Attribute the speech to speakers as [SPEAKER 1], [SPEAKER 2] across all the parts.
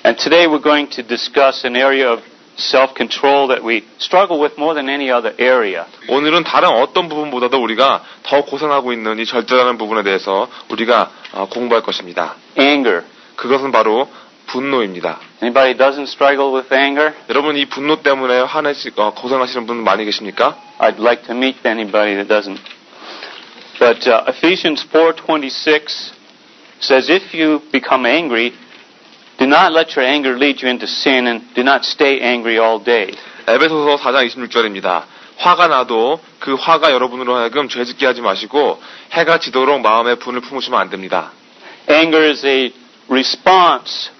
[SPEAKER 1] And today we're going to discuss an area of self-control that we struggle with more than any other area.
[SPEAKER 2] 오늘은 다른 어떤 부분보다도 우리가 더 고생하고 있는 이 절제라는 부분에 대해서 우리가 공부할 것입니다.
[SPEAKER 1] Anger.
[SPEAKER 2] 그것은 바로 분노입니다.
[SPEAKER 1] Anybody doesn't struggle with anger?
[SPEAKER 2] 여러분 이 분노 때문에 고생하시는 분 많이 계십니까?
[SPEAKER 1] I'd like to meet anybody that doesn't. But Ephesians 4:26 says, if you become angry, do not let your anger lead you into sin and do not stay angry all day.
[SPEAKER 2] 에베소서 4장 26절입니다. 화가 나도 그 화가 여러분으로 하여금 죄짓게 하지 마시고 해가 지도록 마음에 분을 품으시면 안 됩니다.
[SPEAKER 1] Anger is a response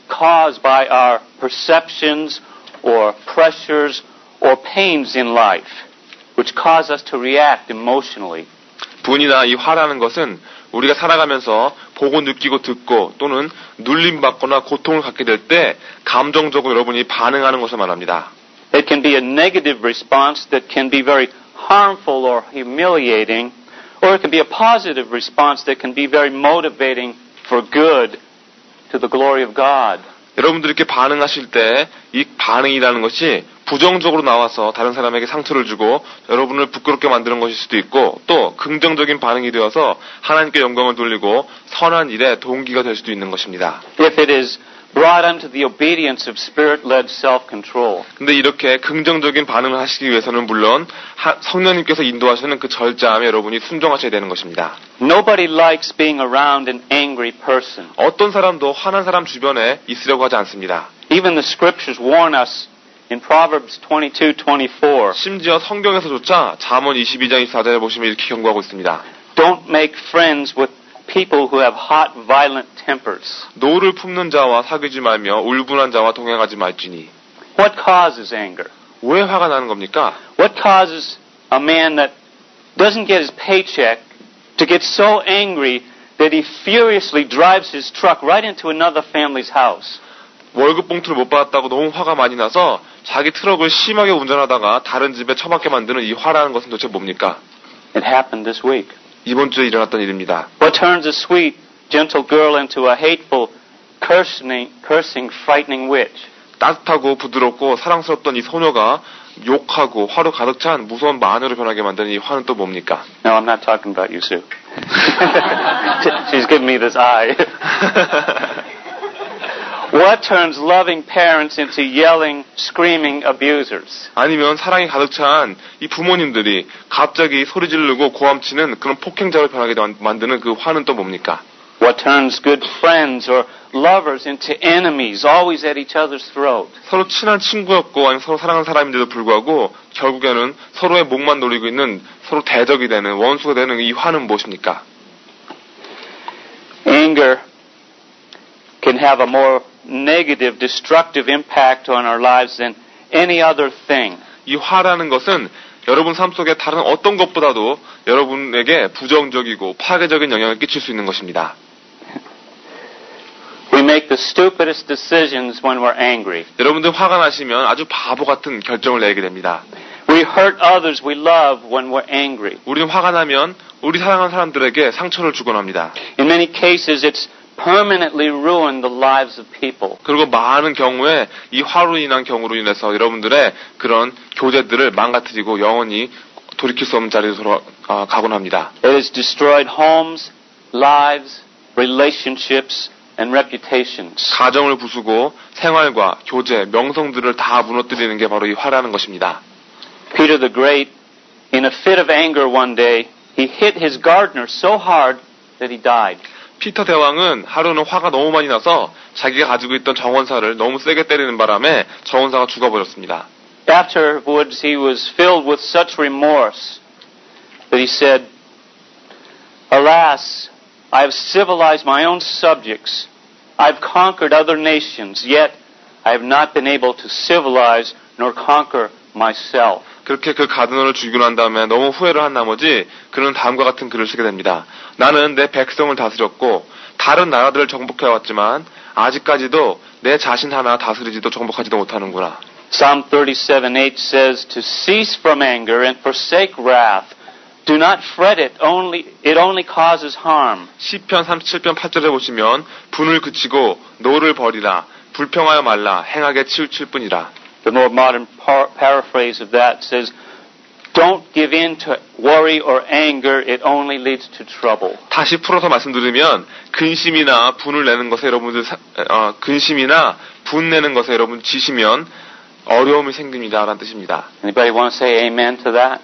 [SPEAKER 1] caused by our perceptions or pressures or pains in life, which cause us to react emotionally.
[SPEAKER 2] 분이나 이 화라는 것은 우리가 살아가면서 보고 느끼고 듣고 또는 눌림받거나 고통을 갖게 될 때 감정적으로 여러분이 반응하는 것을 말합니다.
[SPEAKER 1] It can be a negative response that can be very harmful or humiliating, or it can be a positive response that can be very motivating for good to the glory of God.
[SPEAKER 2] 여러분들이 이렇게 반응하실 때 이 반응이라는 것이 부정적으로 나와서 다른 사람에게 상처를 주고 여러분을 부끄럽게 만드는 것일 수도 있고 또 긍정적인 반응이 되어서 하나님께 영광을 돌리고 선한 일에 동기가 될 수도 있는 것입니다.
[SPEAKER 1] If it is brought unto the obedience of spirit-led self-control.
[SPEAKER 2] 근데 이렇게 긍정적인 반응을 하시기 위해서는 물론 성령님께서 인도하시는 그 절제함에 여러분이 순종하셔야 되는 것입니다.
[SPEAKER 1] Nobody likes being around an angry person.
[SPEAKER 2] 어떤 사람도 화난 사람 주변에 있으려고 하지 않습니다.
[SPEAKER 1] Even the scriptures warn us in Proverbs 22:24.
[SPEAKER 2] 심지어 성경에서조차 잠언 22장 24절에 보시면 이렇게 경고하고 있습니다.
[SPEAKER 1] Don't make friends with people who have hot, violent tempers.
[SPEAKER 2] 노를 품는 자와 사귀지 말며 울분한 자와 동행하지 말지니.
[SPEAKER 1] What causes anger?
[SPEAKER 2] 왜 화가 나는 겁니까?
[SPEAKER 1] What causes a man that doesn't get his paycheck to get so angry that he furiously drives his truck right into another family's house?
[SPEAKER 2] 월급 봉투를 못 받았다고 너무 화가 많이 나서 자기 트럭을 심하게 운전하다가 다른 집에 처박게 만드는 이 화라는 것은 도대체 뭡니까?
[SPEAKER 1] It happened this week.
[SPEAKER 2] 이번 주에 일어났던 일입니다.
[SPEAKER 1] What turns a sweet, gentle girl into a hateful, cursing, frightening witch?
[SPEAKER 2] 따뜻하고 부드럽고 사랑스럽던 이 소녀가 욕하고 화로 가득 찬 무서운 마녀로 변하게 만드는 이 화는 또 뭡니까?
[SPEAKER 1] No, I'm not talking about you, Sue. She's giving me this eye. What turns loving parents into yelling, screaming abusers?
[SPEAKER 2] 아니면 사랑이 가득 찬 이 부모님들이 갑자기 소리 지르고 고함치는 그런 폭행자로 변하게 만드는 그 화는 또 뭡니까?
[SPEAKER 1] What turns good friends or lovers into enemies, always at each other's throat?
[SPEAKER 2] 서로 친한 친구였고 아니면 서로 사랑하는 사람인데도 불구하고 결국에는 서로의 목만 노리고 있는 서로 대적이 되는 원수가 되는 이 화는 무엇입니까?
[SPEAKER 1] Anger can have a more negative, destructive impact on our lives than any other thing.
[SPEAKER 2] 이 화라는 것은 여러분 삶 속에 다른 어떤 것보다도 여러분에게 부정적이고 파괴적인 영향을 끼칠 수 있는 것입니다.
[SPEAKER 1] We make the stupidest decisions when we're angry.
[SPEAKER 2] 여러분들 화가 나시면 아주 바보 같은 결정을 내게 됩니다.
[SPEAKER 1] We hurt others we love when we're angry.
[SPEAKER 2] 우리는 화가 나면 우리 사랑하는 사람들에게 상처를 주곤 합니다.
[SPEAKER 1] In many cases, it's permanently ruined the lives of people.
[SPEAKER 2] 그리고 많은 경우에 이 화로 인한 경우로 인해서 여러분들의 그런 교제들을 망가뜨리고 영원히 돌이킬 수 없는 자리로 가곤 합니다.
[SPEAKER 1] It has destroyed homes, lives, relationships, and reputations.
[SPEAKER 2] 가정을 부수고 생활과 교제, 명성들을 다 무너뜨리는 게 바로 이 화라는 것입니다.
[SPEAKER 1] Peter the Great, in a fit of anger one day, he hit his gardener so hard that he died.
[SPEAKER 2] 피터 대왕은 하루는 화가 너무 많이 나서 자기가 가지고 있던 정원사를 너무 세게 때리는 바람에 정원사가 죽어버렸습니다.
[SPEAKER 1] Afterwards, he was filled with such remorse that he said, Alas, I have civilized my own subjects. I've conquered other nations, yet I have not been able to civilize nor conquer myself.
[SPEAKER 2] 그렇게 그 가드너를 죽이고 난 다음에 너무 후회를 한 나머지 그는 다음과 같은 글을 쓰게 됩니다. 나는 내 백성을 다스렸고 다른 나라들을 정복해왔지만 아직까지도 내 자신 하나 다스리지도 정복하지도 못하는구나.
[SPEAKER 1] Psalm 37:8 says to cease from anger and forsake wrath. Do not fret it only causes harm.
[SPEAKER 2] 시편 37편 8절에 보시면 분을 그치고 노를 버리라. 불평하여 말라 행하게 치우칠 뿐이라.
[SPEAKER 1] The more modern paraphrase of that says, don't give in to worry or anger. It only leads to trouble.
[SPEAKER 2] 다시 풀어서 말씀드리면 근심이나 분을 내는 것에 여러분들 근심이나 분 내는 것에 여러분 지시면 어려움이 생깁니다라는 뜻입니다.
[SPEAKER 1] Anybody want to say amen to that?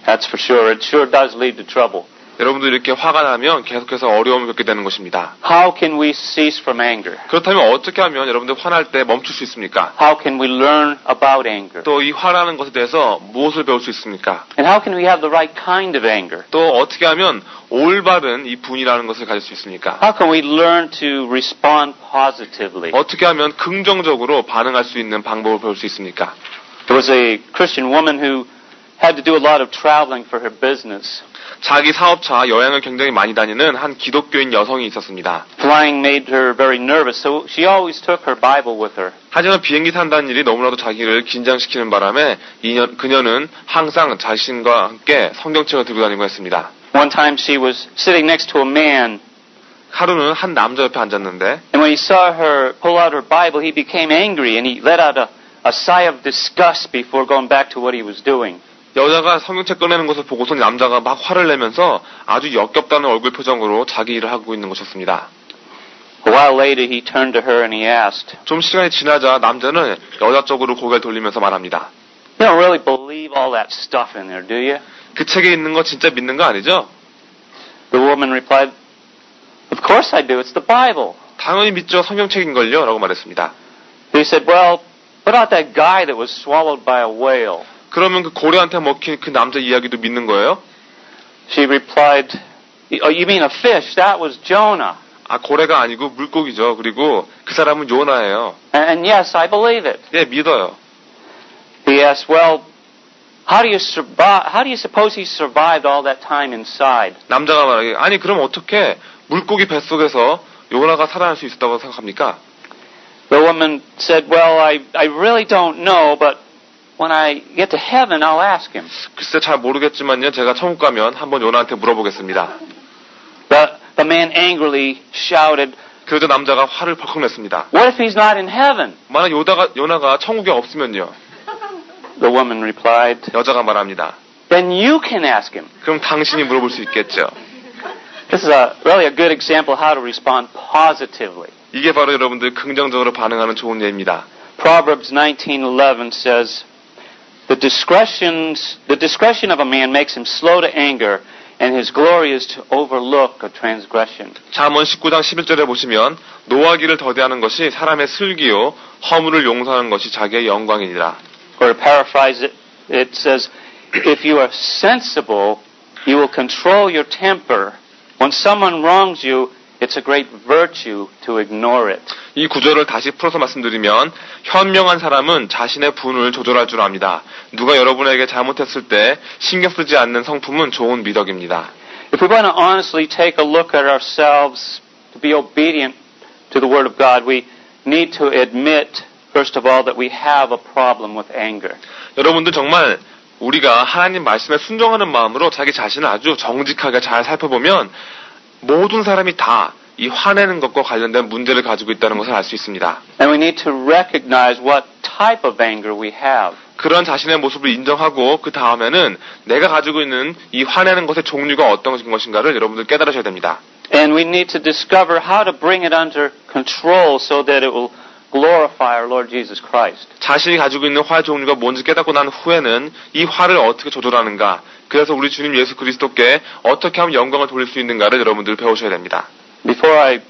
[SPEAKER 1] That's for sure. It sure does lead to trouble.
[SPEAKER 2] 여러분들 이렇게 화가 나면 계속해서 어려움을 겪게 되는 것입니다.
[SPEAKER 1] How can we cease from anger?
[SPEAKER 2] 그렇다면 어떻게 하면 여러분들 화날 때 멈출 수 있습니까?
[SPEAKER 1] How can we learn about anger?
[SPEAKER 2] 또 이 화라는 것에 대해서 무엇을 배울 수 있습니까?
[SPEAKER 1] And how can we have the right kind of anger?
[SPEAKER 2] 또 어떻게 하면 올바른 이 분이라는 것을 가질 수 있습니까?
[SPEAKER 1] How can we learn to respond positively?
[SPEAKER 2] 어떻게 하면 긍정적으로 반응할 수 있는 방법을 배울 수 있습니까?
[SPEAKER 1] There was a Christian woman who had to do a lot of traveling for her business.
[SPEAKER 2] 자기 사업차 여행을 굉장히 많이 다니는 한 기독교인 여성이 있었습니다.
[SPEAKER 1] Flying made her very nervous, so she always took her Bible with her.
[SPEAKER 2] 하지만 비행기 탄다는 일이 너무나도 자기를 긴장시키는 바람에 그녀는 항상 자신과 함께 성경책을 들고 다니고 했습니다.
[SPEAKER 1] One time she was sitting next to a man,
[SPEAKER 2] 하루는 한 남자 옆에 앉았는데
[SPEAKER 1] and when he saw her pull out her Bible, he became angry, and he let out a sigh of disgust before going back to what he was doing.
[SPEAKER 2] 여자가 성경책 꺼내는 것을 보고서 남자가 막 화를 내면서 아주 역겹다는 얼굴 표정으로 자기 일을 하고 있는 것이었습니다.
[SPEAKER 1] A while later, he turned to her and he asked,
[SPEAKER 2] 좀 시간이 지나자 남자는 여자 쪽으로 고개를 돌리면서 말합니다.
[SPEAKER 1] "You don't really believe all that stuff in there, do you?"
[SPEAKER 2] 그 책에 있는 거 진짜 믿는 거 아니죠?
[SPEAKER 1] The woman replied, "Of course I do. It's the Bible."
[SPEAKER 2] 당연히 믿죠. 성경책인걸요? 라고 말했습니다.
[SPEAKER 1] He said, "Well, what about that guy that was swallowed by a whale?"
[SPEAKER 2] 그러면 그 고래한테 먹힌 그 남자 이야기도 믿는 거예요?
[SPEAKER 1] She replied, "Oh, you mean a fish? That was Jonah."
[SPEAKER 2] 아, 고래가 아니고 물고기죠. 그리고 그 사람은 요나예요.
[SPEAKER 1] And yes, I believe it.
[SPEAKER 2] 예, 믿어요.
[SPEAKER 1] He asked, "Well, how do you suppose he survived all that time inside?"
[SPEAKER 2] 남자가 말하기, 아니 그럼 어떻게 물고기 뱃속에서 요나가 살아날 수 있었다고 생각합니까?
[SPEAKER 1] The woman said, "Well, I really don't know, but when I get to heaven, I'll ask him."
[SPEAKER 2] 글쎄 잘 모르겠지만요. 제가 천국 가면 한번 요나한테 물어보겠습니다.
[SPEAKER 1] The man angrily shouted,
[SPEAKER 2] 그러자 남자가 화를 벌컥 냈습니다.
[SPEAKER 1] "What if he's not in heaven?"
[SPEAKER 2] 만약 요나가 천국에 없으면요.
[SPEAKER 1] The woman replied,
[SPEAKER 2] 여자가 말합니다.
[SPEAKER 1] "Then you can ask him."
[SPEAKER 2] 그럼 당신이 물어볼 수 있겠죠.
[SPEAKER 1] This is really a good example of how to respond positively.
[SPEAKER 2] 이게 바로 여러분들 긍정적으로 반응하는 좋은 예입니다.
[SPEAKER 1] Proverbs 19:11 says, The discretion of a man makes him slow to anger, and his glory is to overlook a transgression.
[SPEAKER 2] 잠언 19장 11절에 보시면 노하기를 더디하는 것이 사람의 슬기요 허물을 용서하는 것이 자기의 영광이니라.
[SPEAKER 1] Or to paraphrase it, it says, If you are sensible, you will control your temper. When someone wrongs you, it's a great virtue to ignore it.
[SPEAKER 2] 이 구절을 다시 풀어서 말씀드리면 현명한 사람은 자신의 분을 조절할 줄 압니다. 누가 여러분에게 잘못했을 때 신경 쓰지 않는 성품은 좋은 미덕입니다.
[SPEAKER 1] If we want to honestly take a look at ourselves to be obedient to the Word of God, we need to admit, first of all, that we have a problem with anger.
[SPEAKER 2] 여러분들 정말 우리가 하나님 말씀에 순종하는 마음으로 자기 자신을 아주 정직하게 잘 살펴보면 모든 사람이 다 이 화내는 것과 관련된 문제를 가지고 있다는 것을 알 수 있습니다.
[SPEAKER 1] And we need to recognize what type of anger we have.
[SPEAKER 2] 그런 자신의 모습을 인정하고 그 다음에는 내가 가지고 있는 이 화내는 것의 종류가 어떤 것인가를 여러분들 깨달으셔야 됩니다.
[SPEAKER 1] And we need to discover how to bring it under control so that it will glorify our Lord Jesus Christ.
[SPEAKER 2] 자신이 가지고 있는 화의 종류가 뭔지 깨닫고 난 후에는 이 화를 어떻게 조절하는가, 그래서 우리 주님 예수 그리스도께 어떻게 하면 영광을 돌릴 수 있는가를 여러분들 배우셔야 됩니다.
[SPEAKER 1] Before I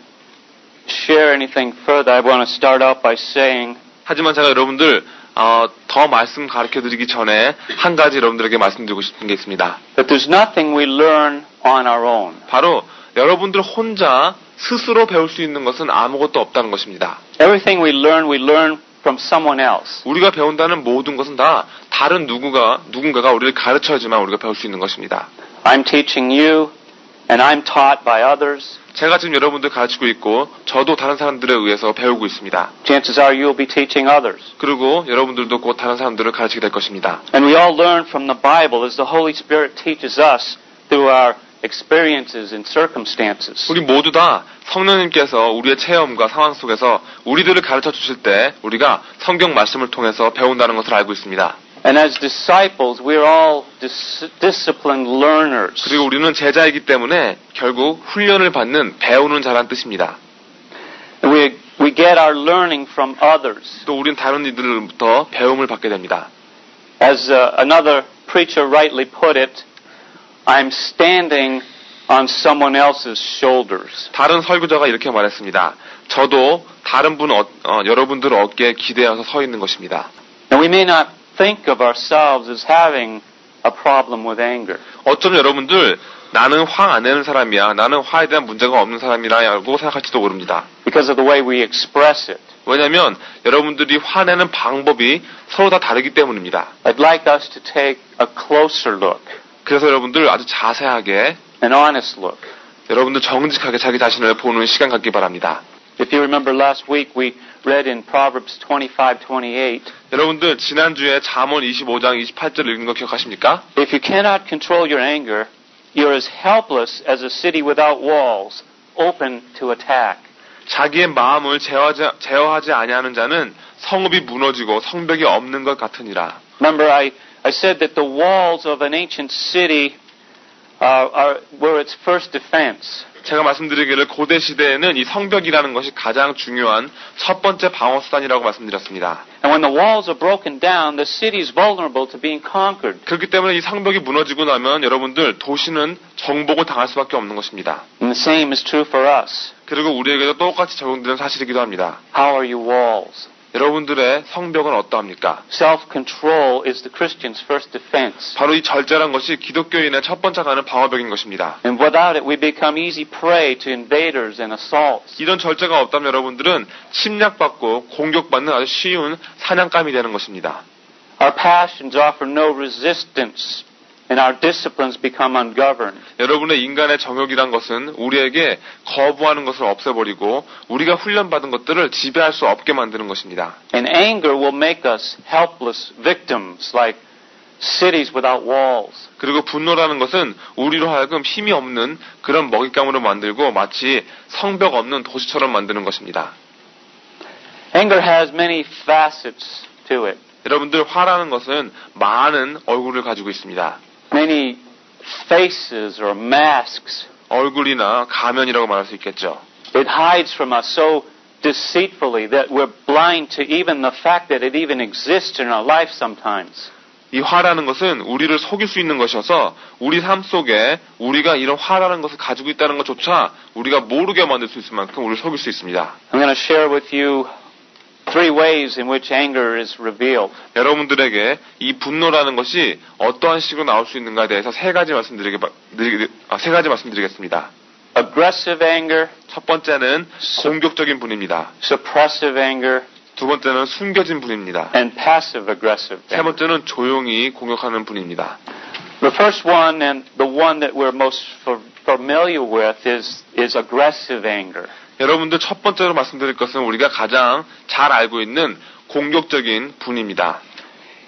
[SPEAKER 1] share anything further, I want to start out by saying
[SPEAKER 2] 하지만 제가 여러분들 더 말씀 가르쳐드리기 전에 한 가지 여러분들에게 말씀드리고 싶은 게 있습니다.
[SPEAKER 1] that there's nothing we learn on our own.
[SPEAKER 2] 바로 여러분들 혼자 스스로 배울 수 있는 것은 아무것도 없다는 것입니다.
[SPEAKER 1] Everything we learn from someone else.
[SPEAKER 2] 우리가 배운다는 모든 것은 다 다른 누군가가 우리를 가르쳐야지만 우리가 배울 수 있는 것입니다.
[SPEAKER 1] I'm teaching you, and I'm taught by others.
[SPEAKER 2] 제가 지금 여러분들 가르치고 있고 저도 다른 사람들에 의해서 배우고 있습니다.
[SPEAKER 1] Chances are you'll be teaching others.
[SPEAKER 2] 그리고 여러분들도 곧 다른 사람들을 가르치게 될 것입니다.
[SPEAKER 1] And we all learn from the Bible as the Holy Spirit teaches us through our experiences and circumstances.
[SPEAKER 2] 우리 모두 다 성령님께서 우리의 체험과 상황 속에서 우리들을 가르쳐 주실 때 우리가 성경 말씀을 통해서 배운다는 것을 알고 있습니다.
[SPEAKER 1] And as disciples, we're all disciplined learners.
[SPEAKER 2] 그리고 우리는 제자이기 때문에 결국 훈련을 받는 배우는 자란 뜻입니다.
[SPEAKER 1] We get our learning from others.
[SPEAKER 2] 또 우리는 다른 이들로부터 배움을 받게 됩니다.
[SPEAKER 1] As another preacher rightly put it, I'm standing on someone else's shoulders.
[SPEAKER 2] 다른 설교자가 이렇게 말했습니다. 저도 다른 여러분들 어깨에 기대어서 서 있는 것입니다.
[SPEAKER 1] And we may not think of ourselves as having a problem with anger.
[SPEAKER 2] 어쩌면 여러분들 나는 화 안 내는 사람이야. 나는 화에 대한 문제가 없는 사람이라고 생각할지도 모릅니다.
[SPEAKER 1] Because of the way we express it.
[SPEAKER 2] 왜냐하면 여러분들이 화내는 방법이 서로 다 다르기 때문입니다.
[SPEAKER 1] I'd like us to take a closer look,
[SPEAKER 2] 그래서 여러분들 아주 자세하게
[SPEAKER 1] an honest look.
[SPEAKER 2] 여러분들 정직하게 자기 자신을 보는 시간 갖기 바랍니다.
[SPEAKER 1] If you remember last week, we read in Proverbs 25:28.
[SPEAKER 2] 여러분들 지난주에 잠언 25장 28절을 읽은 거 기억하십니까?
[SPEAKER 1] If you cannot control your anger, you're as helpless as a city without walls, open to attack.
[SPEAKER 2] 자기의 마음을 제어하지 아니하는 자는 성읍이 무너지고 성벽이 없는 것 같으니라.
[SPEAKER 1] Remember, I said that the walls of an ancient city were its first defense.
[SPEAKER 2] 제가 말씀드리기를 고대 시대에는 이 성벽이라는 것이 가장 중요한 첫 번째 방어 수단이라고 말씀드렸습니다.
[SPEAKER 1] And when the walls are broken down, the city is vulnerable to being conquered.
[SPEAKER 2] 그렇기 때문에 이 성벽이 무너지고 나면 여러분들 도시는 정복을 당할 수밖에 없는 것입니다.
[SPEAKER 1] And the same is true for us.
[SPEAKER 2] 그리고 우리에게도 똑같이 적용되는 사실이기도 합니다.
[SPEAKER 1] How are your walls?
[SPEAKER 2] 여러분들의 성벽은 어떠합니까?
[SPEAKER 1] Self-control is the Christian's first defense.
[SPEAKER 2] 바로 이 절제란 것이 기독교인의 첫 번째 가는 방어벽인 것입니다.
[SPEAKER 1] And without it, we become easy prey to invaders and assaults.
[SPEAKER 2] 이런 절제가 없다면 여러분들은 침략받고 공격받는 아주 쉬운 사냥감이 되는 것입니다.
[SPEAKER 1] Our passions offer no resistance, and our disciplines become ungoverned.
[SPEAKER 2] 여러분의 인간의 정욕이란 것은 우리에게 거부하는 것을 없애버리고 우리가 훈련받은 것들을 지배할 수 없게 만드는 것입니다.
[SPEAKER 1] And anger will make us helpless victims, like cities without walls.
[SPEAKER 2] 그리고 분노라는 것은 우리로 하여금 힘이 없는 그런 먹잇감으로 만들고 마치 성벽 없는 도시처럼 만드는 것입니다.
[SPEAKER 1] Anger has many facets to it.
[SPEAKER 2] 여러분들 화라는 것은 많은 얼굴을 가지고 있습니다.
[SPEAKER 1] Many faces or masks.
[SPEAKER 2] 얼굴이나 가면이라고 말할 수 있겠죠.
[SPEAKER 1] It hides from us so deceitfully that we're blind to even the fact that it even exists in our life sometimes.
[SPEAKER 2] 이 화라는 것은 우리를 속일 수 있는 것이어서 우리 삶 속에 우리가 이런 화라는 것을 가지고 있다는 것조차 우리가 모르게 만들 수 있을 만큼 우리를 속일 수 있습니다.
[SPEAKER 1] I'm going to share with you 3 ways in which anger is revealed.
[SPEAKER 2] 여러분들에게 이 분노라는 것이 어떠한 식으로 나올 수 있는가에 대해서 세 가지 말씀드리겠습니다.
[SPEAKER 1] Aggressive anger,
[SPEAKER 2] 첫 번째는 공격적인 분입니다.
[SPEAKER 1] suppressive anger,
[SPEAKER 2] 두 번째는 숨겨진 분입니다.
[SPEAKER 1] and passive aggressive
[SPEAKER 2] 세
[SPEAKER 1] anger.
[SPEAKER 2] 번째는 조용히 공격하는 분입니다.
[SPEAKER 1] The first one and the one that we're most familiar with is aggressive anger.
[SPEAKER 2] 여러분들 첫 번째로 말씀드릴 것은 우리가 가장 잘 알고 있는 공격적인 분입니다.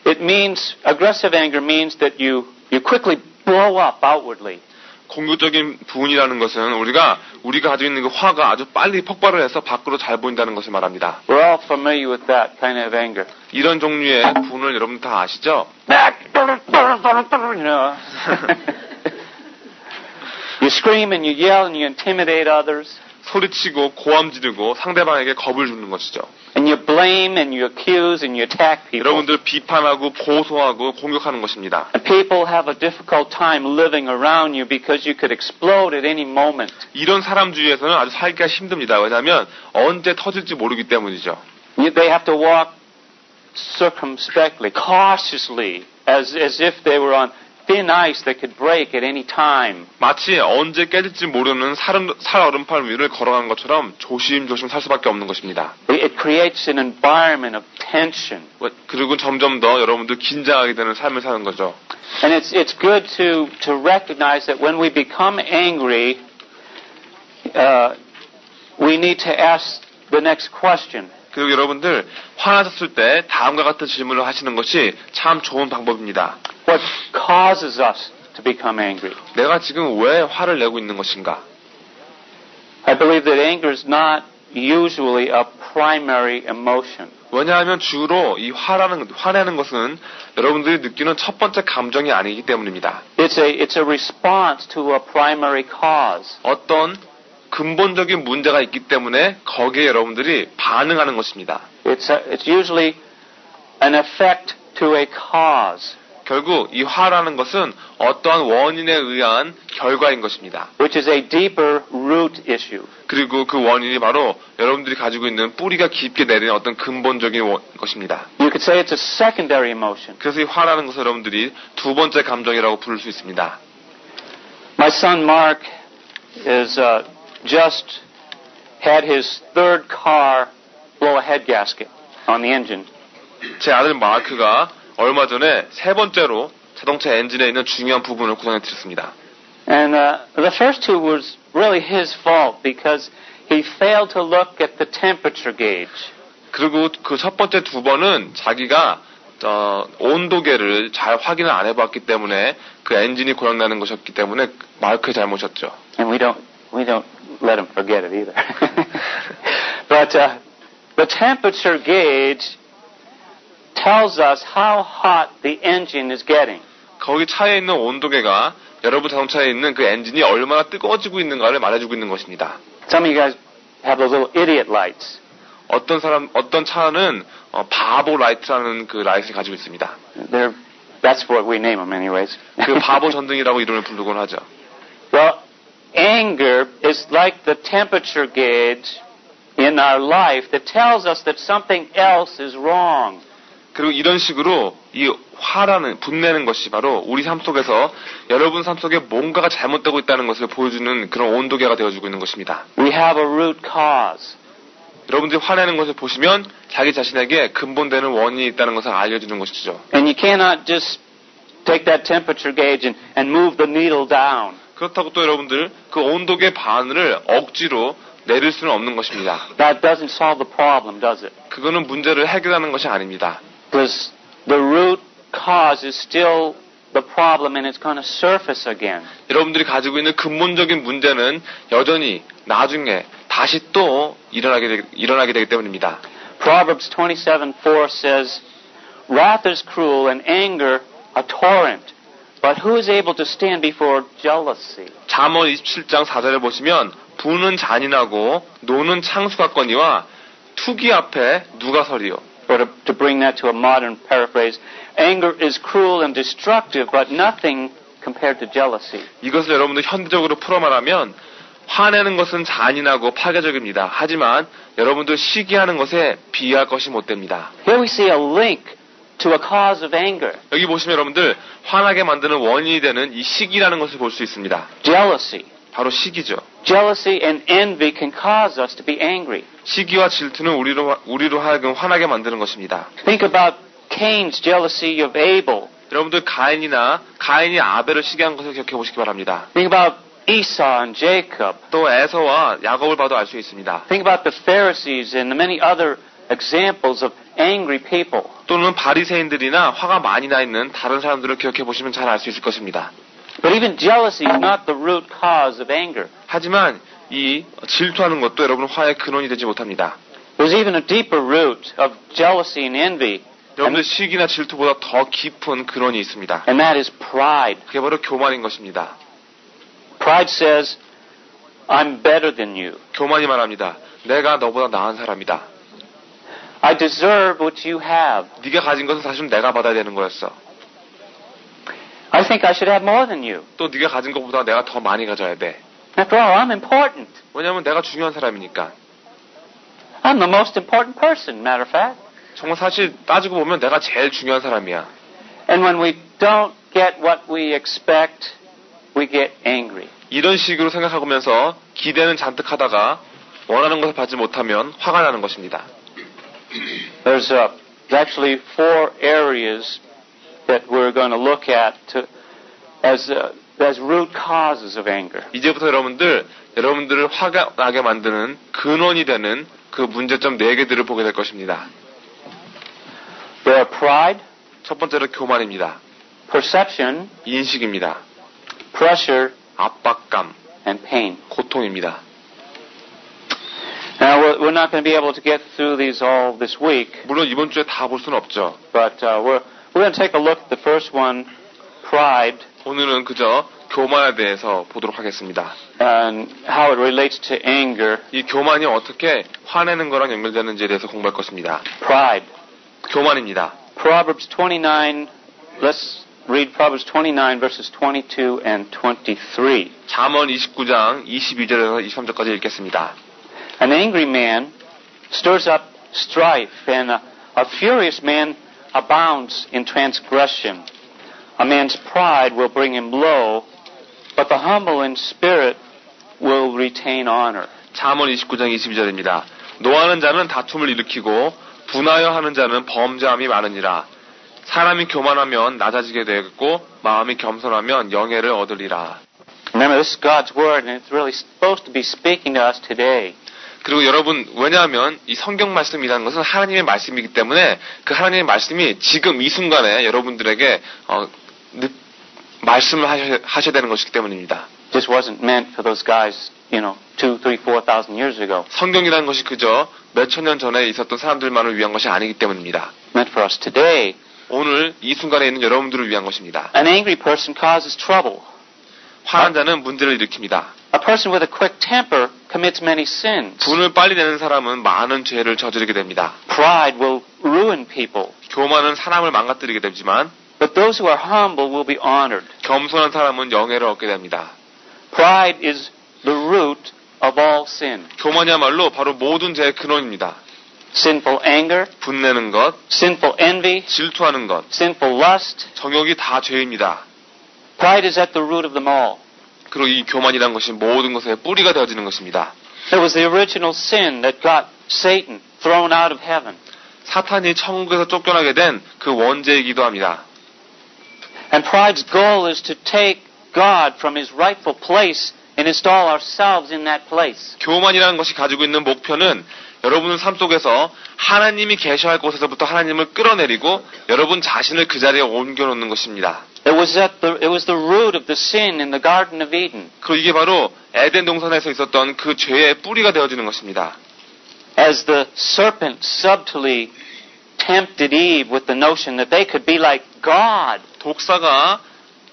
[SPEAKER 1] Aggressive anger means that you quickly blow up outwardly.
[SPEAKER 2] 공격적인 분이라는 것은 우리가 가지고 있는 그 화가 아주 빨리 폭발을 해서 밖으로 잘 보인다는 것을 말합니다.
[SPEAKER 1] We're all familiar with that kind of anger.
[SPEAKER 2] 이런 종류의 분을 여러분 다 아시죠?
[SPEAKER 1] You know. You scream and you yell and you intimidate others.
[SPEAKER 2] 소리치고 고함 지르고 상대방에게 겁을 주는 것이죠.
[SPEAKER 1] And you blame and you accuse and you attack people.
[SPEAKER 2] 여러분들 비판하고 고소하고 공격하는 것입니다.
[SPEAKER 1] And people have a difficult time living around you because you could explode at any moment.
[SPEAKER 2] 이런 사람 주위에서는 아주 살기가 힘듭니다. 왜냐하면 언제 터질지 모르기 때문이죠.
[SPEAKER 1] They have to walk circumspectly, cautiously, as if they were on thin ice that could break at any time.
[SPEAKER 2] 마치 언제 깨질지 모르는 살 얼음판 위를 걸어가는 것처럼 조심조심 살 수밖에 없는 것입니다.
[SPEAKER 1] It creates an environment of tension.
[SPEAKER 2] 그리고 점점 더 여러분들 긴장하게 되는 삶을 사는 거죠.
[SPEAKER 1] And it's good to recognize that when we become angry, we need to ask the next question.
[SPEAKER 2] 그리고 여러분들 화나셨을 때 다음과 같은 질문을 하시는 것이 참 좋은 방법입니다.
[SPEAKER 1] What causes us to become angry?
[SPEAKER 2] 내가 지금 왜 화를 내고 있는 것인가?
[SPEAKER 1] I believe that anger is not usually a primary emotion.
[SPEAKER 2] 왜냐하면 주로 이 화내는 것은 여러분들이 느끼는 첫 번째 감정이 아니기 때문입니다.
[SPEAKER 1] It's a response to a primary cause.
[SPEAKER 2] 어떤 근본적인 문제가 있기 때문에 거기에 여러분들이 반응하는 것입니다.
[SPEAKER 1] It's usually an effect to a cause,
[SPEAKER 2] 결국 이 화라는 것은 어떠한 원인에 의한 결과인 것입니다.
[SPEAKER 1] which is a deeper root issue.
[SPEAKER 2] 그리고 그 원인이 바로 여러분들이 가지고 있는 뿌리가 깊게 내리는 어떤 근본적인 것입니다.
[SPEAKER 1] You could say it's a secondary emotion.
[SPEAKER 2] 그래서 이 화라는 것을 여러분들이 두 번째 감정이라고 부를 수 있습니다.
[SPEAKER 1] My son Mark is just had his third car blow a head gasket on the engine.
[SPEAKER 2] 제 아들 마크가 얼마 전에 세 번째로 자동차 엔진에 있는 중요한 부분을 고장내 드렸습니다.
[SPEAKER 1] And the first two was really his fault because he failed to look at the temperature gauge.
[SPEAKER 2] 그리고 그 첫 번째 두 번은 자기가 온도계를 잘 확인을 안 해봤기 때문에 그 엔진이 고장나는 것이었기 때문에 마크의 잘못이었죠.
[SPEAKER 1] And we don't let him forget it either. But the temperature gauge tells us how hot the engine is getting.
[SPEAKER 2] 거기 차에 있는 온도계가 여러분 자동차에 있는 그 엔진이 얼마나 뜨거워지고 있는가를 말해주고 있는 것입니다.
[SPEAKER 1] Some of you guys have those little idiot lights.
[SPEAKER 2] 어떤 차는 바보 라이트라는 그 라이트를 가지고 있습니다.
[SPEAKER 1] That's what we name them anyways.
[SPEAKER 2] 그 바보 전등이라고 이름을 부르곤 하죠.
[SPEAKER 1] Well, anger is like the temperature gauge in our life that tells us that something else is wrong.
[SPEAKER 2] 그리고 이런 식으로 이 화라는 분내는 것이 바로 우리 삶 속에서 여러분 삶 속에 뭔가가 잘못되고 있다는 것을 보여주는 그런 온도계가 되어주고 있는 것입니다.
[SPEAKER 1] We have a root cause.
[SPEAKER 2] 여러분들이 화내는 것을 보시면 자기 자신에게 근본되는 원인이 있다는 것을 알려주는 것이죠.
[SPEAKER 1] And you cannot just take that temperature gauge and move the needle down.
[SPEAKER 2] 그렇다고 또 여러분들 그 온도계 바늘을 억지로 내릴 수는 없는 것입니다.
[SPEAKER 1] That doesn't solve the problem, does it?
[SPEAKER 2] 그거는 문제를 해결하는 것이 아닙니다.
[SPEAKER 1] Because the root cause is still the problem and it's going to surface again.
[SPEAKER 2] 여러분들이 가지고 있는 근본적인 문제는 여전히 나중에 다시 또 일어나게 되기 때문입니다.
[SPEAKER 1] Proverbs 27:4 says, Wrath is cruel and anger a torrent, but who is able to stand before jealousy?
[SPEAKER 2] 잠언 27장 4절을 보시면 분은 잔인하고 노는 창수같거니와 투기 앞에 누가 서리요?
[SPEAKER 1] Or to bring that to a modern paraphrase, anger is cruel and destructive, but nothing compared to jealousy.
[SPEAKER 2] 이것을 여러분들 현대적으로 풀어 말하면 화내는 것은 잔인하고 파괴적입니다. 하지만 여러분들 시기하는 것에 비할 것이 못 됩니다.
[SPEAKER 1] Here we see a link to a cause of anger.
[SPEAKER 2] 여기 보시면 여러분들 화나게 만드는 원인이 되는 이 시기라는 것을 볼 수 있습니다.
[SPEAKER 1] Jealousy.
[SPEAKER 2] 바로 시기죠.
[SPEAKER 1] Jealousy and envy can cause us to be angry.
[SPEAKER 2] 시기와 질투는 우리로 하여금 화나게 만드는 것입니다.
[SPEAKER 1] Think about Cain's jealousy of Abel.
[SPEAKER 2] 여러분들 가인이 아벨을 시기한 것을 기억해 보시기 바랍니다.
[SPEAKER 1] Think about Esau and Jacob.
[SPEAKER 2] 또 에서와 야곱을 봐도 알 수 있습니다.
[SPEAKER 1] Think about the Pharisees and the many other examples of angry people.
[SPEAKER 2] 또는 바리새인들이나 화가 많이 나 있는 다른 사람들을 기억해 보시면 잘 알 수 있을 것입니다.
[SPEAKER 1] But even jealousy is not the root cause of anger.
[SPEAKER 2] 하지만 이 질투하는 것도 여러분 화의 근원이 되지 못합니다.
[SPEAKER 1] There's even a deeper root of jealousy and envy.
[SPEAKER 2] 여러분들 시기나 질투보다 더 깊은 근원이 있습니다.
[SPEAKER 1] And that is pride.
[SPEAKER 2] 그게 바로 교만인 것입니다.
[SPEAKER 1] Pride says, I'm better than you.
[SPEAKER 2] 교만이 말합니다. 내가 너보다 나은 사람이다.
[SPEAKER 1] I deserve what you have.
[SPEAKER 2] 네가 가진 것은 사실 내가 받아야 되는 거였어.
[SPEAKER 1] I think I should have more than you.
[SPEAKER 2] 또 네가 가진 것보다 내가 더 많이 가져야 돼.
[SPEAKER 1] After all, I'm important.
[SPEAKER 2] 왜냐하면 내가 중요한 사람이니까.
[SPEAKER 1] I'm the most important person, matter of fact.
[SPEAKER 2] 정말 사실 따지고 보면 내가 제일 중요한 사람이야.
[SPEAKER 1] And when we don't get what we expect, we get angry.
[SPEAKER 2] 이런 식으로 생각하면서 기대는 잔뜩 하다가 원하는 것을 받지 못하면 화가 나는 것입니다.
[SPEAKER 1] There's actually 4 areas that we're going to look at as root causes of anger.
[SPEAKER 2] 이제부터 여러분들을 화가 나게 만드는 근원이 되는 그 문제점 4개들을 보게 될 것입니다.
[SPEAKER 1] There are pride,
[SPEAKER 2] 첫 번째로 교만입니다.
[SPEAKER 1] perception,
[SPEAKER 2] 인식입니다.
[SPEAKER 1] pressure,
[SPEAKER 2] 압박감,
[SPEAKER 1] and pain.
[SPEAKER 2] 고통입니다.
[SPEAKER 1] Now, we're not going to be able to get through these all this week,
[SPEAKER 2] 물론 이번 주에 다 볼 수는 없죠.
[SPEAKER 1] but we're going to take a look at the first one, pride,
[SPEAKER 2] 오늘은 그저 교만에 대해서 보도록 하겠습니다.
[SPEAKER 1] and how it relates to anger.
[SPEAKER 2] 이 교만이 어떻게 화내는 거랑 연결되는지에 대해서 공부할 것입니다.
[SPEAKER 1] Pride.
[SPEAKER 2] 교만입니다.
[SPEAKER 1] Proverbs 29, let's read Proverbs 29 verses 22 and 23.
[SPEAKER 2] 잠언 29장 22절에서 23절까지 읽겠습니다.
[SPEAKER 1] An angry man stirs up strife, and a furious man abounds in transgression. A man's pride will bring him low, but the humble in spirit will retain honor.
[SPEAKER 2] 잠언 29장 22절입니다. 노하는 자는 다툼을 일으키고 분하여 하는 자는 범죄함이 많으니라. 사람이 교만하면 낮아지게 되겠고 마음이 겸손하면 영예를 얻으리라.
[SPEAKER 1] Remember, this is God's word, and it's really supposed to be speaking to us today.
[SPEAKER 2] 그리고 여러분, 왜냐하면 이 성경 말씀이라는 것은 하나님의 말씀이기 때문에 그 하나님의 말씀이 지금 이 순간에 여러분들에게 말씀을 하셔야 되는 것이기 때문입니다.
[SPEAKER 1] This wasn't meant for those guys, 2, 3, 4,000 years ago.
[SPEAKER 2] 성경이라는 것이 그저 몇천 년 전에 있었던 사람들만을 위한 것이 아니기 때문입니다.
[SPEAKER 1] Meant for us today.
[SPEAKER 2] 오늘 이 순간에 있는 여러분들을 위한 것입니다.
[SPEAKER 1] An angry person causes trouble.
[SPEAKER 2] 화난 자는 문제를 일으킵니다.
[SPEAKER 1] A person with a quick temper commits many sins.
[SPEAKER 2] 분을 빨리 내는 사람은 많은 죄를 저지르게 됩니다.
[SPEAKER 1] Pride will ruin people.
[SPEAKER 2] 교만은 사람을 망가뜨리게 되지만
[SPEAKER 1] But those who are humble will be honored.
[SPEAKER 2] 겸손한 사람은 영예를 얻게 됩니다.
[SPEAKER 1] Pride is the root of all sin.
[SPEAKER 2] 교만이야말로 바로 모든 죄의 근원입니다.
[SPEAKER 1] Sinful anger,
[SPEAKER 2] 분내는 것,
[SPEAKER 1] sinful envy,
[SPEAKER 2] 질투하는 것,
[SPEAKER 1] sinful lust.
[SPEAKER 2] 정욕이 다 죄입니다.
[SPEAKER 1] Pride is at the root of them all.
[SPEAKER 2] 그리고 이 교만이라는 것이 모든 것의 뿌리가 되어지는 것입니다.
[SPEAKER 1] It was the original sin that got Satan thrown out of heaven.
[SPEAKER 2] 사탄이 천국에서 쫓겨나게 된 그 원죄이기도 합니다.
[SPEAKER 1] And pride's goal is to take God from his rightful place and install ourselves in that place.
[SPEAKER 2] 교만이라는 것이 가지고 있는 목표는 여러분의 삶 속에서 하나님이 계셔야 할 곳에서부터 하나님을 끌어내리고 여러분 자신을 그 자리에 옮겨놓는 것입니다.
[SPEAKER 1] It was the root of the sin in the Garden of Eden.
[SPEAKER 2] 그리고 이게 바로 에덴 동산에서 있었던 그 죄의 뿌리가 되어지는 것입니다.
[SPEAKER 1] As the serpent subtly tempted Eve with the notion that they could be like God.
[SPEAKER 2] 독사가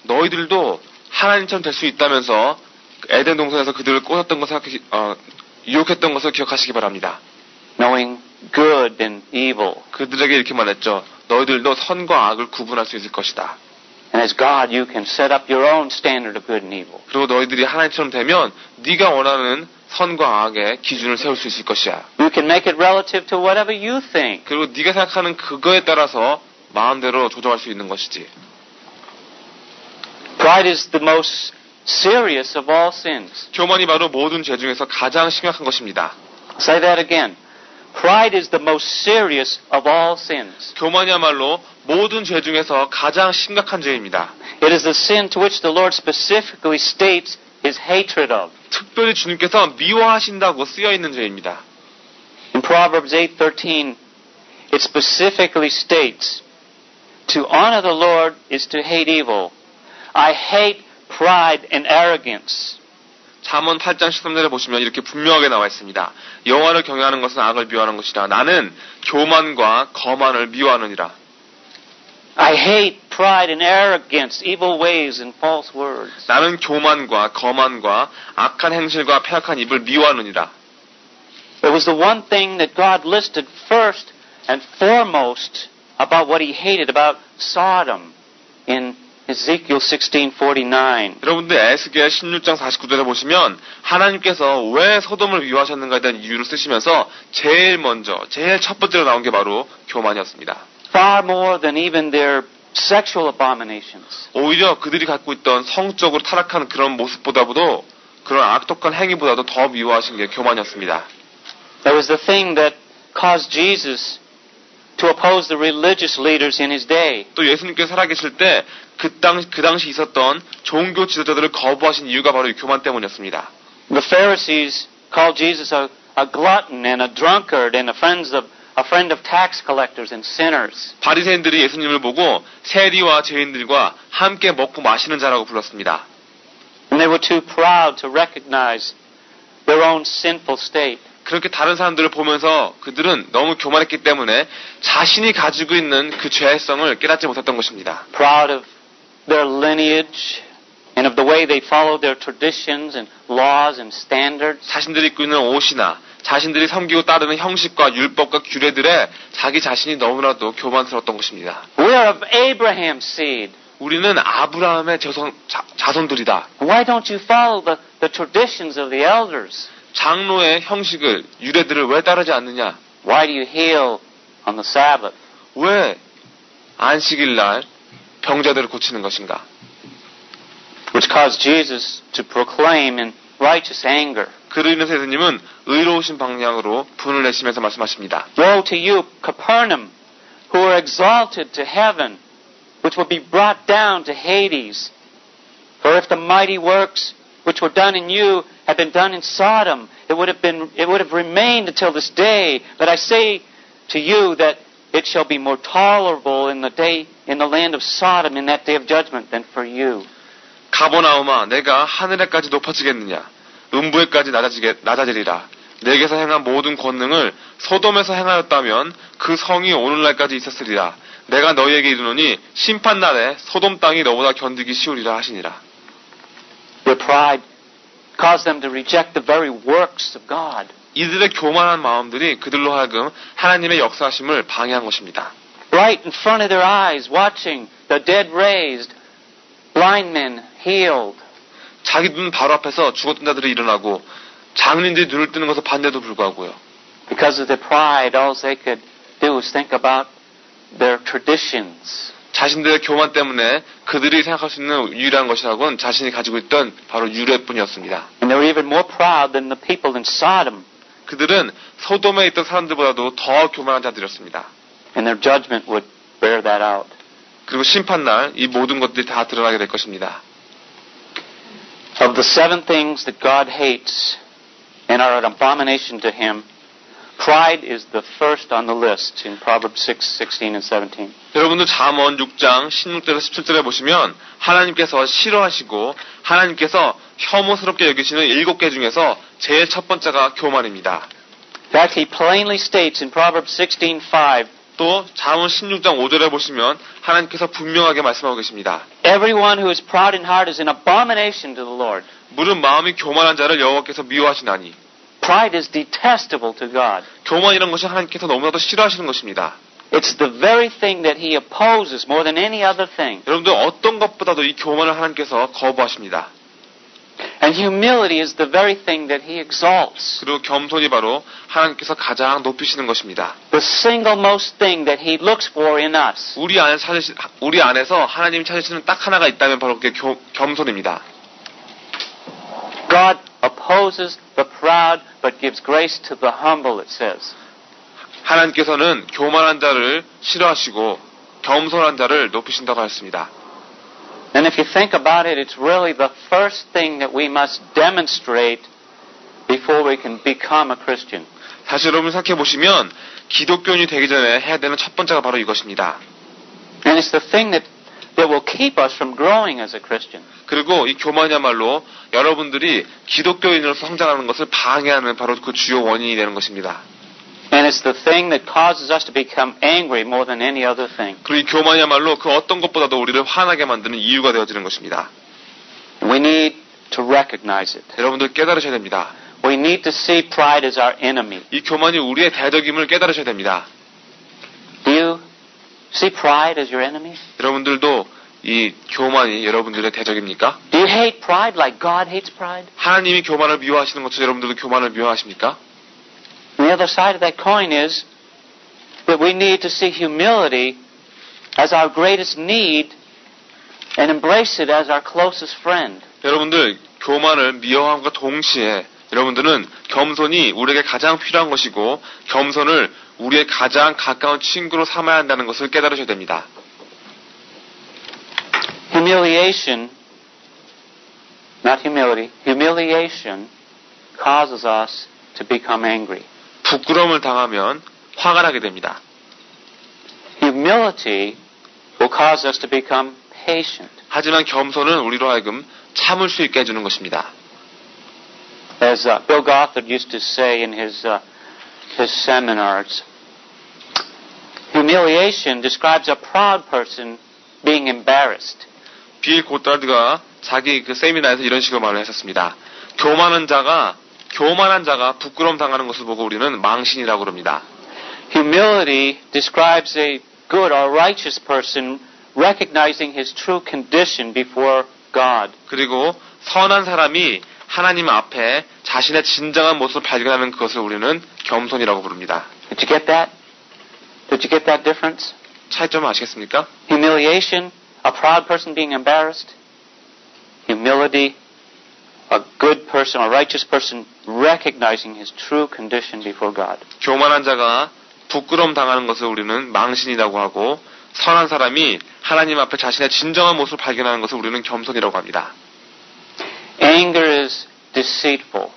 [SPEAKER 2] 너희들도 하나님처럼 될 수 있다면서 에덴 동산에서 그들을 꼬셨던 것을 유혹했던 것을 기억하시기 바랍니다.
[SPEAKER 1] Knowing good and evil.
[SPEAKER 2] 그들에게 이렇게 말했죠. 너희들도 선과 악을 구분할 수 있을 것이다.
[SPEAKER 1] And as God, you can set up your own standard of good and evil.
[SPEAKER 2] 그리고 너희들이 하나님처럼 되면 네가 원하는 선과 악의 기준을 세울 수 있을 것이야.
[SPEAKER 1] You can make it relative to whatever you think.
[SPEAKER 2] 그리고 네가 생각하는 그거에 따라서 마음대로 조정할 수 있는 것이지.
[SPEAKER 1] Pride is the most serious of all sins.
[SPEAKER 2] 교만이 바로 모든 죄 중에서 가장 심각한 것입니다.
[SPEAKER 1] Say that again. Pride is the most serious of all sins.
[SPEAKER 2] 교만이야말로 모든 죄 중에서 가장 심각한 죄입니다.
[SPEAKER 1] It is the sin to which the Lord specifically states his hatred of.
[SPEAKER 2] 특별히 주님께서 미워하신다고 쓰여 있는 죄입니다.
[SPEAKER 1] In Proverbs 8:13, it specifically states, "To honor the Lord is to hate evil. I hate pride and arrogance."
[SPEAKER 2] 잠언 8장 13절에 보시면 이렇게 분명하게 나와 있습니다. 여호와를 경외하는 것은 악을 미워하는 것이라. 나는 교만과 거만을 미워하느니라.
[SPEAKER 1] I hate pride and arrogance, evil ways and false words.
[SPEAKER 2] 나는 교만과 거만과 악한 행실과 패악한 입을 미워하느니라.
[SPEAKER 1] It was the one thing that God listed first and foremost about what he hated about Sodom in Ezekiel 16:49.
[SPEAKER 2] 여러분들 에스겔 16장 49절에 보시면 하나님께서 왜 소돔을 미워하셨는가에 대한 이유를 쓰시면서 제일 첫 번째로 나온 게 바로 교만이었습니다.
[SPEAKER 1] Far more than even their sexual abominations.
[SPEAKER 2] 오히려 그들이 갖고 있던 성적으로 타락한 그런 모습보다도 그런 악독한 행위보다도 더 미워하신 게 교만이었습니다.
[SPEAKER 1] That was the thing that caused Jesus to oppose the religious leaders in his day.
[SPEAKER 2] 또 예수님께서 살아계실 때 그 당시 있었던 종교 지도자들을 거부하신 이유가 바로 이 교만 때문이었습니다.
[SPEAKER 1] The Pharisees called Jesus a glutton and a drunkard and a friend of tax collectors and sinners.
[SPEAKER 2] 바리새인들이 예수님을 보고 세리와 죄인들과 함께 먹고 마시는 자라고 불렀습니다.
[SPEAKER 1] they were too proud to recognize their own sinful state.
[SPEAKER 2] 그렇게 다른 사람들을 보면서 그들은 너무 교만했기 때문에 자신이 가지고 있는 그 죄성을 깨닫지 못했던 것입니다.
[SPEAKER 1] Proud of their lineage and of the way they followed their traditions and laws and standards.
[SPEAKER 2] 자신들이 입고 있는 옷이나 자신들이 섬기고 따르는 형식과 율법과 규례들에 자기 자신이 너무나도 교만스러웠던 것입니다.
[SPEAKER 1] We are of Abraham's seed.
[SPEAKER 2] 우리는 아브라함의 자손들이다.
[SPEAKER 1] Why don't you follow the traditions of the elders?
[SPEAKER 2] 장로의 형식을, 유래들을 왜 따르지 않느냐?
[SPEAKER 1] Why do you heal on the Sabbath?
[SPEAKER 2] 왜 안식일 날 병자들을 고치는 것인가?
[SPEAKER 1] Which caused Jesus to proclaim in righteous anger.
[SPEAKER 2] 그로 인해서 예수님은 의로우신 방향으로 분을 내시면서 말씀하십니다.
[SPEAKER 1] Woe to you, Capernaum, who are exalted to heaven, which will be brought down to Hades. For if the mighty works which were done in you had been done in Sodom, it would have remained until this day. But I say to you that it shall be more tolerable in the land of Sodom in that day of judgment than for you.
[SPEAKER 2] 가버나움아, 내가 하늘에까지 높아지겠느냐? 음부에까지 낮아지리라. 내게서 행한 모든 권능을 소돔에서 행하였다면 그 성이 오늘날까지 있었으리라. 내가 너희에게 이르노니 심판날에 소돔 땅이 너보다 견디기 쉬우리라 하시니라.
[SPEAKER 1] Their pride caused them to reject the very works of God.
[SPEAKER 2] 이들의 교만한 마음들이 그들로 하여금 하나님의 역사하심을 방해한 것입니다.
[SPEAKER 1] Right in front of their eyes, watching the dead raised, blind men healed.
[SPEAKER 2] 자기 눈 바로 앞에서 죽었던 자들이 일어나고 장님들이 눈을 뜨는 것을 봤는데도 불구하고요.
[SPEAKER 1] Because of their pride, all they could do was think about their traditions.
[SPEAKER 2] 자신들의 교만 때문에 그들이 생각할 수 있는 유일한 것이라고는 자신이 가지고 있던 바로 유래뿐이었습니다.
[SPEAKER 1] And they were even more proud than the people in Sodom.
[SPEAKER 2] 그들은 소돔에 있던 사람들보다도 더 교만한 자들이었습니다.
[SPEAKER 1] And their judgment would bear that out.
[SPEAKER 2] 그리고 심판날 이 모든 것들이 다 드러나게 될 것입니다.
[SPEAKER 1] Of the 7 things that God hates and are an abomination to Him, pride is the first on the list in Proverbs 6:16 and 17.
[SPEAKER 2] 여러분들 잠언 6장 16절에서 17절에 보시면 하나님께서 싫어하시고 하나님께서 혐오스럽게 여기시는 7개 중에서 제일 첫 번째가 교만입니다.
[SPEAKER 1] In fact, He plainly states in Proverbs 16:5,
[SPEAKER 2] 또 잠언 16장 5절에 보시면 하나님께서 분명하게 말씀하고 계십니다.
[SPEAKER 1] Everyone who is proud in heart is an abomination to the Lord.
[SPEAKER 2] 무릇 마음이 교만한 자를 여호와께서 미워하시나니.
[SPEAKER 1] Pride is detestable to God.
[SPEAKER 2] 교만이란 것이 하나님께서 너무나도 싫어하시는 것입니다.
[SPEAKER 1] It's the very thing that He opposes more than any other thing.
[SPEAKER 2] 여러분들 어떤 것보다도 이 교만을 하나님께서 거부하십니다.
[SPEAKER 1] And humility is the very thing that He exalts.
[SPEAKER 2] 그리고 겸손이 바로 하나님께서 가장 높이시는 것입니다.
[SPEAKER 1] The single most thing that He looks for in us.
[SPEAKER 2] 우리 안에서 하나님이 찾으시는 딱 하나가 있다면 바로 그게 겸손입니다.
[SPEAKER 1] God opposes the proud but gives grace to the humble, it says.
[SPEAKER 2] 하나님께서는 교만한 자를 싫어하시고 겸손한 자를 높이신다고 했습니다.
[SPEAKER 1] And if you think about it, it's really the first thing that we must demonstrate before we can become a Christian.
[SPEAKER 2] 사실 여러분 생각해 보시면 기독교인이 되기 전에 해야 되는 첫 번째가 바로 이것입니다.
[SPEAKER 1] And it's the thing that will keep us from growing as a Christian.
[SPEAKER 2] 그리고 이 교만이야말로 여러분들이 기독교인으로서 성장하는 것을 방해하는 바로 그 주요 원인이 되는 것입니다.
[SPEAKER 1] And it's the thing that causes us to become angry more than any other thing.
[SPEAKER 2] 그리고 이 교만이야말로 그 어떤 것보다도 우리를 화나게 만드는 이유가 되어지는 것입니다.
[SPEAKER 1] We need to recognize it.
[SPEAKER 2] 여러분들 깨달으셔야 됩니다.
[SPEAKER 1] We need to see pride as our enemy.
[SPEAKER 2] 이 교만이 우리의 대적임을 깨달으셔야 됩니다.
[SPEAKER 1] Do you see pride as your enemy?
[SPEAKER 2] 여러분들도 이 교만이 여러분들의 대적입니까?
[SPEAKER 1] Do you hate pride like God hates pride?
[SPEAKER 2] 하나님이 교만을 미워하시는 것처럼 여러분들도 교만을 미워하십니까?
[SPEAKER 1] And the other side of that coin is that we need to see humility as our greatest need and embrace it as our closest friend.
[SPEAKER 2] 여러분들 교만을 미워함과 동시에 여러분들은 겸손이 우리에게 가장 필요한 것이고 겸손을 우리의 가장 가까운 친구로 삼아야 한다는 것을 깨달으셔야 됩니다.
[SPEAKER 1] Humiliation, not humility, humiliation causes us to become angry.
[SPEAKER 2] 부끄러움을 당하면 화가 나게 됩니다.
[SPEAKER 1] Humility will cause us to become patient.
[SPEAKER 2] 하지만 겸손은 우리로 하여금 참을 수 있게 해주는 것입니다.
[SPEAKER 1] As Bill Gothard used to say in his seminars, humiliation describes a proud person being embarrassed.
[SPEAKER 2] 빌 고다드가 자기 그 세미나에서 이런 식으로 말을 했었습니다. 교만한 자가 부끄러움 당하는 것을 보고 우리는 망신이라고 그럽니다.
[SPEAKER 1] Humility describes a good or righteous person recognizing his true condition before God.
[SPEAKER 2] 그리고 선한 사람이 하나님 앞에 자신의 진정한 모습을 발견하는 그것을 우리는 겸손이라고 부릅니다.
[SPEAKER 1] Did you get that? Did you get that difference?
[SPEAKER 2] 차이점을 아시겠습니까?
[SPEAKER 1] Humiliation, a proud person being embarrassed. Humility, a good person, a righteous person recognizing his true condition before God.
[SPEAKER 2] 교만한 자가 부끄러움 당하는 것을 우리는 망신이라고 하고 선한 사람이 하나님 앞에 자신의 진정한 모습을 발견하는 것을 우리는 겸손이라고 합니다.
[SPEAKER 1] Anger is deceitful.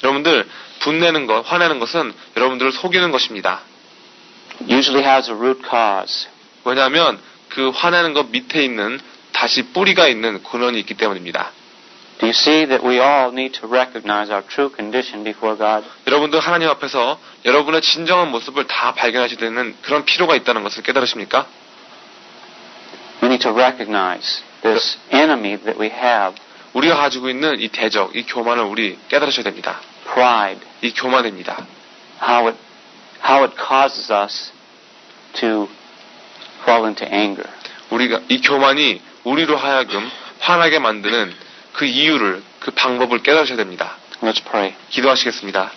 [SPEAKER 2] 여러분들 분내는 것, 화내는 것은 여러분들을 속이는 것입니다.
[SPEAKER 1] Usually has a root cause.
[SPEAKER 2] 왜냐하면 그 화내는 것 밑에 있는 다시 뿌리가 있는 근원이 있기 때문입니다.
[SPEAKER 1] Do you see that we all need to recognize our true condition before God?
[SPEAKER 2] 여러분들 하나님 앞에서 여러분의 진정한 모습을 다 발견하셔야 되는 그런 필요가 있다는 것을 깨달으십니까?
[SPEAKER 1] We need to recognize this enemy that we have.
[SPEAKER 2] 우리가 가지고 있는 이 대적, 이 교만을 우리 깨달으셔야 됩니다.
[SPEAKER 1] Pride.
[SPEAKER 2] 이 교만입니다.
[SPEAKER 1] How it causes us to fall into anger.
[SPEAKER 2] 우리가 이 교만이 우리로 하여금 화나게 만드는 그 이유를, 그 방법을 깨달으셔야 됩니다.
[SPEAKER 1] Let's pray.
[SPEAKER 2] 기도하시겠습니다.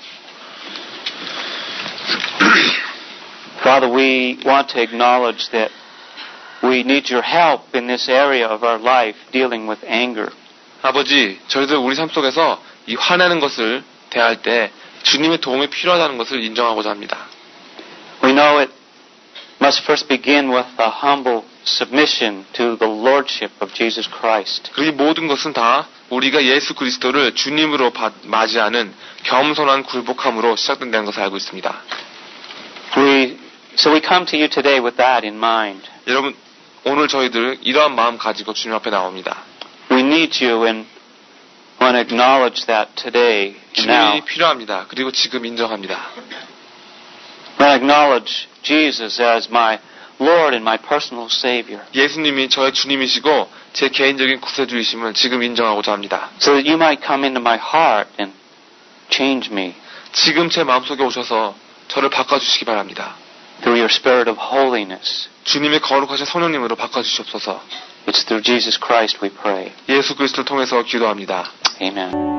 [SPEAKER 1] Father, we want to acknowledge that we need your help in this area of our life dealing with anger.
[SPEAKER 2] 아버지, 저희들 우리 삶 속에서 이 화내는 것을 대할 때 주님의 도움이 필요하다는 것을 인정하고자 합니다.
[SPEAKER 1] We know it must first begin with a humble submission to the lordship of Jesus Christ.
[SPEAKER 2] 그 모든 것은 다 우리가 예수 그리스도를 주님으로 맞이하는 겸손한 굴복함으로 시작된다는 것을 알고 있습니다.
[SPEAKER 1] So we come to you today with that in mind.
[SPEAKER 2] 여러분, 오늘 저희들 이러한 마음 가지고 주님 앞에 나옵니다.
[SPEAKER 1] We need you and want to acknowledge that today and now.
[SPEAKER 2] 주님이 필요합니다. 그리고 지금 인정합니다.
[SPEAKER 1] I acknowledge Jesus as my Lord and my personal Savior.
[SPEAKER 2] 예수님이 저의 주님이시고 제 개인적인 구세주이심을 지금 인정하고자 합니다.
[SPEAKER 1] So that you might come into my heart and change me.
[SPEAKER 2] 지금 제 마음속에 오셔서 저를 바꿔주시기 바랍니다.
[SPEAKER 1] Through your Spirit of holiness.
[SPEAKER 2] 주님의 거룩하신 성령님으로 바꿔주시옵소서.
[SPEAKER 1] It's through Jesus Christ we pray.
[SPEAKER 2] 예수 그리스도를 통해서 기도합니다.
[SPEAKER 1] Amen.